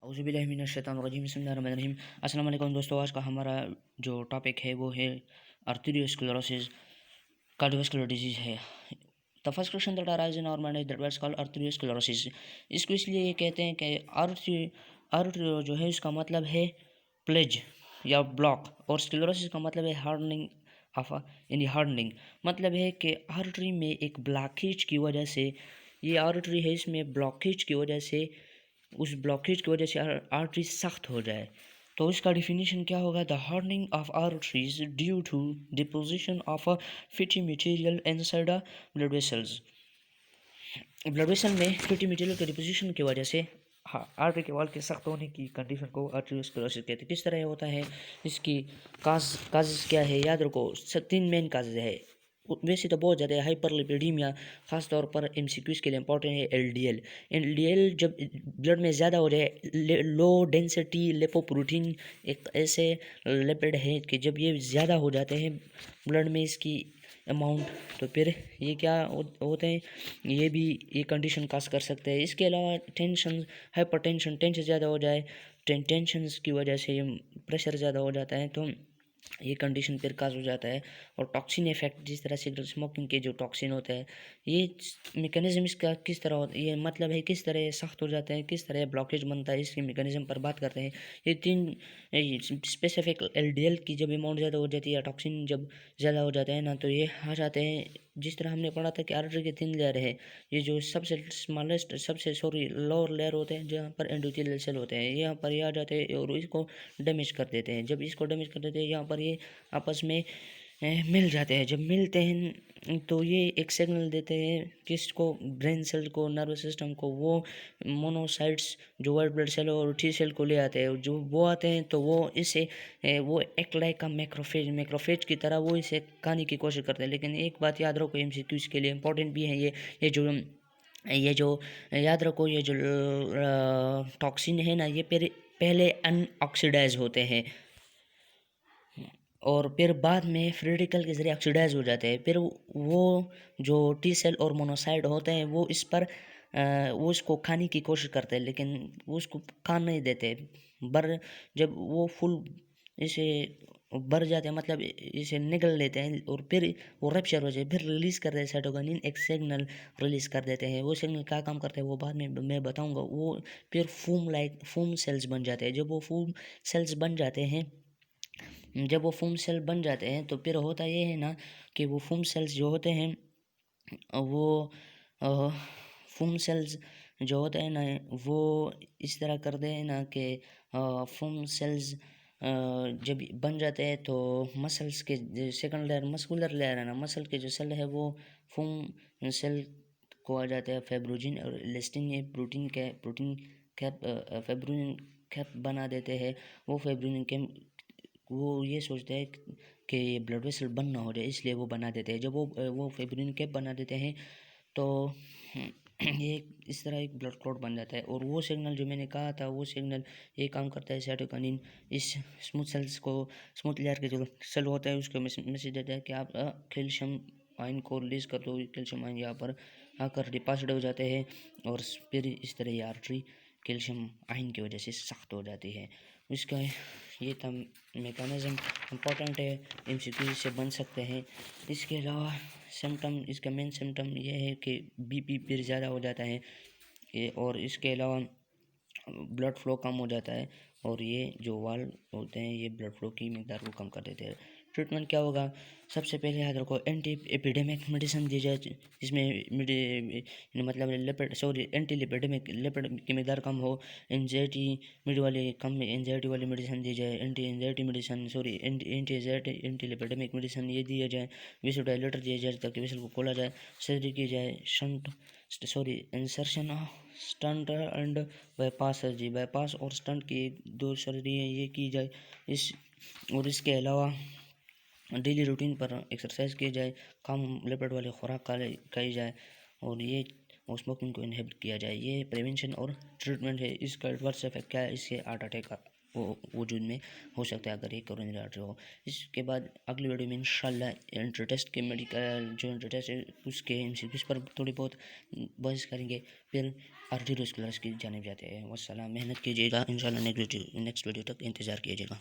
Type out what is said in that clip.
औज़ुबिल्लाहिमिनश्शैतानिर्रजीम बिस्मिल्लाहिर्रहमानिर्रहीम। अस्सलाम वालेकुम दोस्तों, आज का हमारा जो टॉपिक है वो है आर्थरोस्क्लेरोसिस, कार्डियोवैस्कुलर डिजीज़ है। The first question that arise in our mind is that what is called atherosclerosis. इसको इसलिए ये कहते हैं कि आर्थरो जो है इसका मतलब है प्लेज या ब्लॉक, और स्क्लेरोसिस का मतलब है हार्डनिंग ऑफ यानी हार्डनिंग। मतलब है कि आर्टरी में एक ब्लॉकेज की वजह से, ये आर्टरी है इसमें ब्लॉकेज की वजह से, उस ब्लॉकेज की वजह से आर्टरी सख्त हो जाए। तो इसका डिफिनीशन क्या होगा? The hardening of arteries due to deposition of a fatty material inside a blood vessels. Blood vessel में फैटी मटेरियल के डिपोजिशन की वजह से आर्टरी के वॉल के सख्त होने की कंडीशन को आर्थरोस्क्लेरोसिस कहते हैं। किस तरह होता है, इसकी काजेज क्या है? याद रखो, 3 मेन काजेज है। वैसे तो बहुत ज़्यादा है। हाइपरलिपिडीमिया खास तौर पर एमसीक्यूज के लिए इंपॉर्टेंट है। एलडीएल जब ब्लड में ज़्यादा हो जाए, लो डेंसिटी लिपोप्रोटीन एक ऐसे लिपिड है कि जब ये ज़्यादा हो जाते हैं ब्लड में इसकी अमाउंट, तो फिर ये क्या होते हैं, ये कंडीशन काज कर सकते हैं। इसके अलावा टेंशन, हाइपरटेंशन, टेंशन ज़्यादा हो जाए, टेंशन की वजह से प्रेशर ज़्यादा हो जाता है, तो ये कंडीशन फिर काज हो जाता है। और टॉक्सिन इफेक्ट, जिस तरह सिगरेट स्मोकिंग के जो टॉक्सिन होता है, ये मैकेनिज्म इसका किस तरह होता है, ये मतलब है किस तरह सख्त हो जाता है, किस तरह ब्लॉकेज बनता है, इसके मैकेनिज्म पर बात करते हैं। ये 3 स्पेसिफिक एलडीएल की जब अमाउंट ज़्यादा हो जाती है या टॉक्सिन जब ज़्यादा हो जाता है ना, तो ये आ जाते हैं। जिस तरह हमने पढ़ा था कि आर्टरी के 3 लेयर है। ये जो सबसे स्मॉलेस्ट लोअर लेयर होते हैं, जहाँ पर एंडोथेलियल सेल होते हैं, यहाँ पर ये आ जाते हैं और इसको डैमेज कर देते हैं। जब इसको डैमेज कर देते हैं, यहाँ पर ये आपस में मिल जाते हैं। जब मिलते हैं तो ये एक सिग्नल देते हैं किसको? ब्रेन सेल को, नर्वस सिस्टम को। वो मोनोसाइट्स जो वाइट ब्लड सेल और टी सेल को ले आते हैं। जो वो आते हैं तो वो इसे वो एक लाइक का मैक्रोफेज की तरह वो इसे खाने की कोशिश करते हैं। लेकिन एक बात याद रखो, एमसीक्यूज के लिए इंपॉर्टेंट भी है ये जो याद रखो, ये जो टॉक्सिन है ना, ये पहले अनऑक्सीडाइज होते हैं और फिर बाद में फ्री रेडिकल के जरिए ऑक्सीडाइज हो जाते हैं। फिर वो जो टी सेल और मोनोसाइट होते हैं वो इस पर वो उसको खाने की कोशिश करते हैं, लेकिन वो उसको खा नहीं देते। जब वो फुल इसे भर जाते हैं, मतलब इसे निगल लेते हैं और फिर वो रप्चर हो जाए, फिर रिलीज़ कर देते हैं साइटोकिनिन, एक सिग्नल रिलीज़ कर देते हैं। वो सिग्नल क्या काम करते हैं वो बाद में मैं बताऊंगा। वो फिर फूम सेल्स बन जाते हैं। जब वो फूम सेल्स बन जाते हैं तो फिर होता ये है ना कि वो फूम सेल्स जो होते हैं, वो फूम सेल्स जो होते हैं ना, वो इस तरह करते हैं ना कि फूम सेल्स जब बन जाते हैं तो मसल्स के सेकंड लेयर, मस्कुलर लेयर है ना, मसल के जो सेल है वो फूम सेल को आ जाते हैं। फेब्रोजिन और इलास्टिन ये प्रोटीन कैप फेब्रोजिन कैप बना देते हैं। वो फेब्रोजिन कैप वो ये सोचते हैं कि ये ब्लड वेसल बंद ना हो जाए, इसलिए वो बना देते हैं। जब वो फेब्रिन कैप बना देते हैं तो ये इस तरह एक ब्लड क्लॉट बन जाता है। और वो सिग्नल जो मैंने कहा था, वो सिग्नल ये काम करता है साइटोकिनिन इस स्मूथ लेयर के जो सेल होता है उसको मैसेज देता है कि आप कैल्शियम आयन को रिलीज कर दो। कैल्शियम आयन यहाँ पर आकर डिपॉजिट हो जाते हैं और फिर इस तरह ये आर्टरी कैल्शियम आयन की वजह से सख्त हो जाती है। इसका ये था मेकानिज़म, इम्पॉर्टेंट है, एमसीक्यू से बन सकते हैं। इसके अलावा सिम्टम, इसका मेन सिम्टम ये है कि बीपी फिर ज़्यादा हो जाता है और इसके अलावा ब्लड फ्लो कम हो जाता है और ये जो वाल्व होते हैं ये ब्लड फ्लो की मिकदार को कम कर देते हैं। ट्रीटमेंट क्या होगा? सबसे पहले याद रखो, एंटी एपिडेमिक मेडिसिन दी जाए जिसमें मतलब एंटी लिपिडेमिक लिपिड की मिकदार कम हो। एंजाइटी वाली मेडिसिन दी जाए। एंटी लिपिडेमिक मेडिसिन ये दिया जाए। विसोडाइलेटर दिया जाए ताकि वेसल को खोला जाए। सर्जरी की जाए। Insertion stunt and bypass surgery, bypass और स्टंट की 2 सर्जरी है ये की जाए। इसके अलावा डेली रूटीन पर एक्सरसाइज की जाए, कम लिपिड वाली खुराक खाई जाए और ये स्मोकिंग को इनहिबिट किया जाए। ये प्रिवेंशन और ट्रीटमेंट है। इसका एडवर्स इफेक्ट क्या है? इससे हार्ट अटैक वो वजूद में हो सकता है अगर ये कोरोनरी आर्टरी हो। इसके बाद अगली वीडियो में इंशाल्लाह इंटर टेस्ट के मेडिकल जो इंटर टेस्ट है उसके एमसीक्यूज पर थोड़ी बहुत बहस करेंगे, फिर आर्टरीओस्क्लेरोसिस की जानिब जाते हैं। वस्सलाम, मेहनत कीजिएगा, इंशाल्लाह नेक्स्ट वीडियो तक इंतज़ार कीजिएगा।